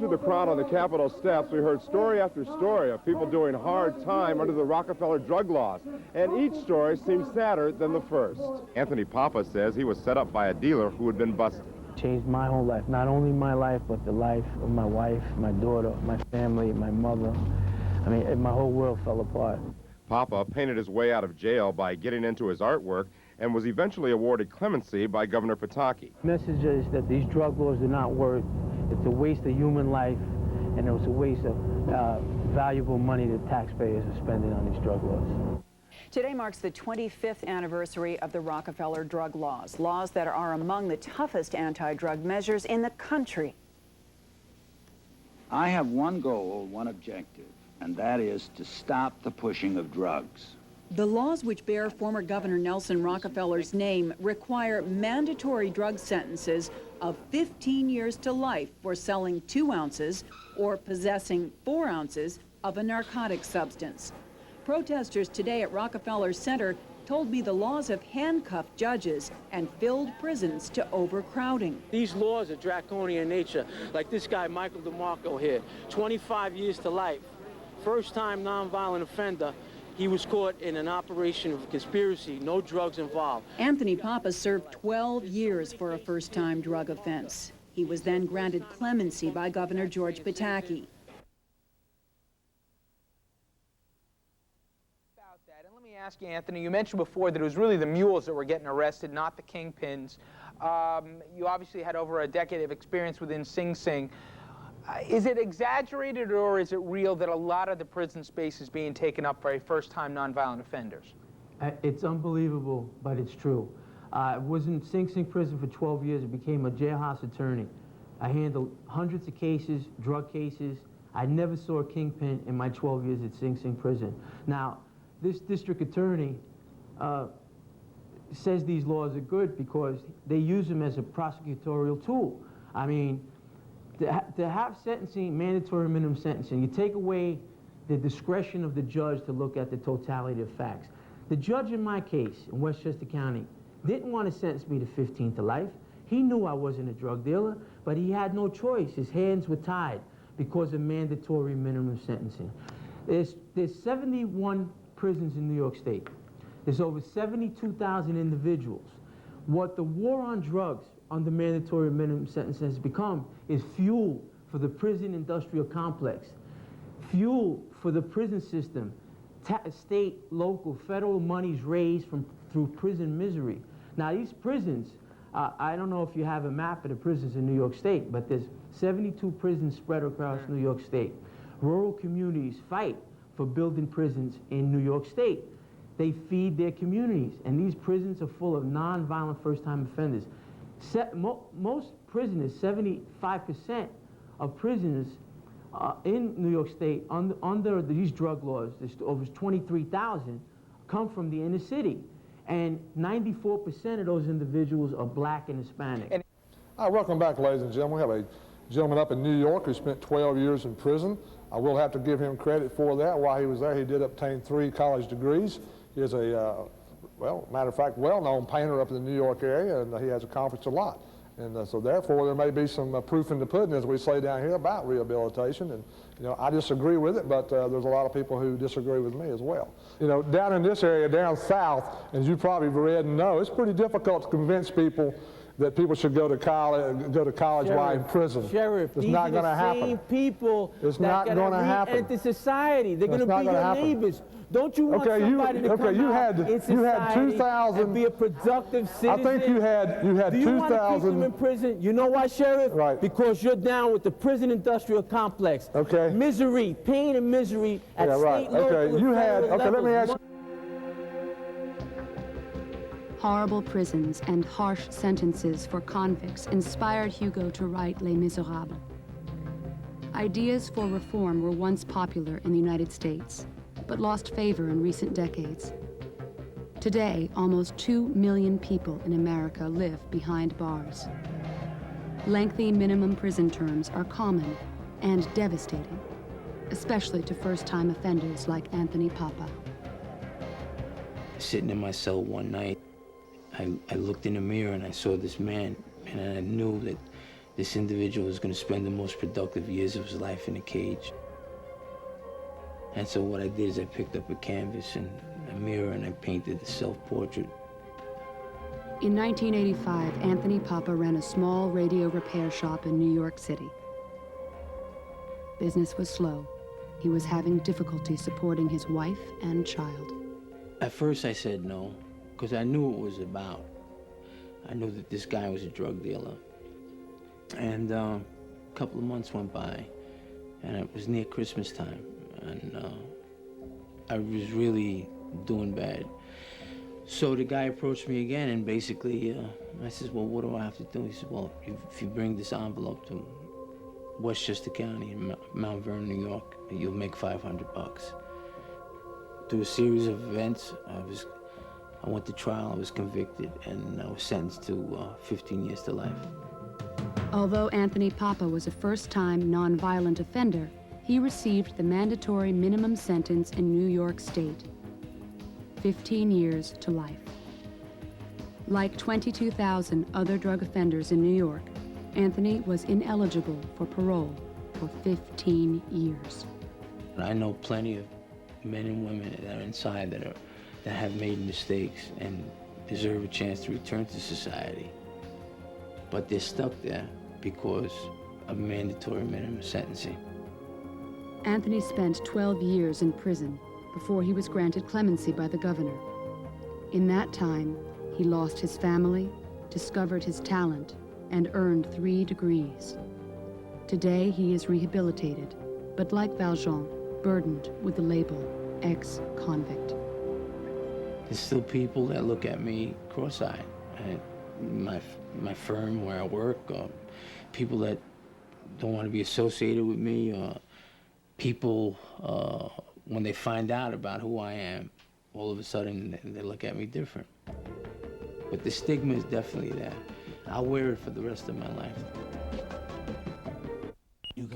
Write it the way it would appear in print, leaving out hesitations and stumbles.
through the crowd on the Capitol steps, we heard story after story of people doing hard time under the Rockefeller Drug Laws, and each story seems sadder than the first. Anthony Papa says he was set up by a dealer who had been busted. Changed my whole life, not only my life, but the life of my wife, my daughter, my family, my mother. I mean, my whole world fell apart. Papa painted his way out of jail by getting into his artwork and was eventually awarded clemency by Governor Pataki. The message is that these drug laws do not work. It's a waste of human life, and it was a waste of valuable money that taxpayers are spending on these drug laws. Today marks the 25th anniversary of the Rockefeller Drug Laws, laws that are among the toughest anti-drug measures in the country. I have one goal, one objective, and that is to stop the pushing of drugs. The laws, which bear former Governor Nelson Rockefeller's name, require mandatory drug sentences of 15 years to life for selling 2 ounces or possessing 4 ounces of a narcotic substance. Protesters today at Rockefeller Center told me the laws have handcuffed judges and filled prisons to overcrowding. These laws are draconian in nature, like this guy, Michael DeMarco here, 25 years to life. First-time nonviolent offender. He was caught in an operation of conspiracy, no drugs involved. Anthony Papa served 12 years for a first-time drug offense. He was then granted clemency by Governor George Pataki. And let me ask you, Anthony, you mentioned before that it was really the mules that were getting arrested, not the kingpins. You obviously had over a decade of experience within Sing Sing. Is it exaggerated or is it real that a lot of the prison space is being taken up by first-time nonviolent offenders? It's unbelievable, but it's true. I was in Sing Sing prison for 12 years and became a jailhouse attorney. I handled hundreds of cases, drug cases. I never saw a kingpin in my 12 years at Sing Sing prison. Now, this district attorney says these laws are good because they use them as a prosecutorial tool. I mean, to have sentencing, mandatory minimum sentencing, you take away the discretion of the judge to look at the totality of facts. The judge in my case in Westchester County didn't want to sentence me to 15 to life. He knew I wasn't a drug dealer, but he had no choice. His hands were tied because of mandatory minimum sentencing. There's 71 prisons in New York State. There's over 72,000 individuals. What the war on drugs under mandatory minimum sentence has become is fuel for the prison industrial complex, fuel for the prison system, state, local, federal monies raised through prison misery. Now these prisons, I don't know if you have a map of the prisons in New York State, but there's 72 prisons spread across New York State. Rural communities fight for building prisons in New York State. They feed their communities, and these prisons are full of non-violent first-time offenders. Most prisoners, 75% of prisoners in New York State under these drug laws, there's over 23,000, come from the inner city. And 94% of those individuals are black and Hispanic. Welcome back, ladies and gentlemen. We have a gentleman up in New York who spent 12 years in prison. I will have to give him credit for that. While he was there, he did obtain 3 college degrees. He is a well, matter of fact, well-known painter up in the New York area, and he has accomplished a lot. And so therefore, there may be some proof in the pudding, as we say down here, about rehabilitation. And, you know, I disagree with it, but there's a lot of people who disagree with me as well. You know, down in this area, down south, as you probably read and know, it's pretty difficult to convince people that people should go to college while in prison. Sheriff, it's not going to happen. Same people it's not going to happen. Enter society. They're going to be your neighbors. Don't you want somebody to come out in society had 2,000 and be a productive citizen? I think you had 2,000. Do you want to keep them in prison? You know why, Sheriff? Right. Because you're down with the prison industrial complex. Okay. Misery, pain and misery at state, local, okay. You had. Okay. levels. Let me ask you. Horrible prisons and harsh sentences for convicts inspired Hugo to write Les Miserables. Ideas for reform were once popular in the United States, but lost favor in recent decades. Today, almost 2 million people in America live behind bars. Lengthy minimum prison terms are common and devastating, especially to first-time offenders like Anthony Papa. Sitting in my cell one night, I looked in the mirror and I saw this man, and I knew that this individual was going to spend the most productive years of his life in a cage. And so what I did is I picked up a canvas and a mirror and I painted a self-portrait. In 1985, Anthony Papa ran a small radio repair shop in New York City. Business was slow. He was having difficulty supporting his wife and child. At first I said no, because I knew what it was about. I knew that this guy was a drug dealer. And a couple of months went by, and it was near Christmas time, and I was really doing bad. So the guy approached me again, and basically, I said, well, what do I have to do? He said, well, if you bring this envelope to Westchester County in Mount Vernon, New York, you'll make $500. Through a series of events, I went to trial, I was convicted, and I was sentenced to 15 years to life. Although Anthony Papa was a first-time nonviolent offender, he received the mandatory minimum sentence in New York State, 15 years to life. Like 22,000 other drug offenders in New York, Anthony was ineligible for parole for 15 years. I know plenty of men and women that are inside that have made mistakes and deserve a chance to return to society. But they're stuck there because of mandatory minimum sentencing. Anthony spent 12 years in prison before he was granted clemency by the governor. In that time, he lost his family, discovered his talent, and earned 3 degrees. Today, he is rehabilitated, but like Valjean, burdened with the label ex-convict. There's still people that look at me cross-eyed. My firm where I work, people that don't want to be associated with me, people, when they find out about who I am, all of a sudden they look at me different. But the stigma is definitely there. I'll wear it for the rest of my life.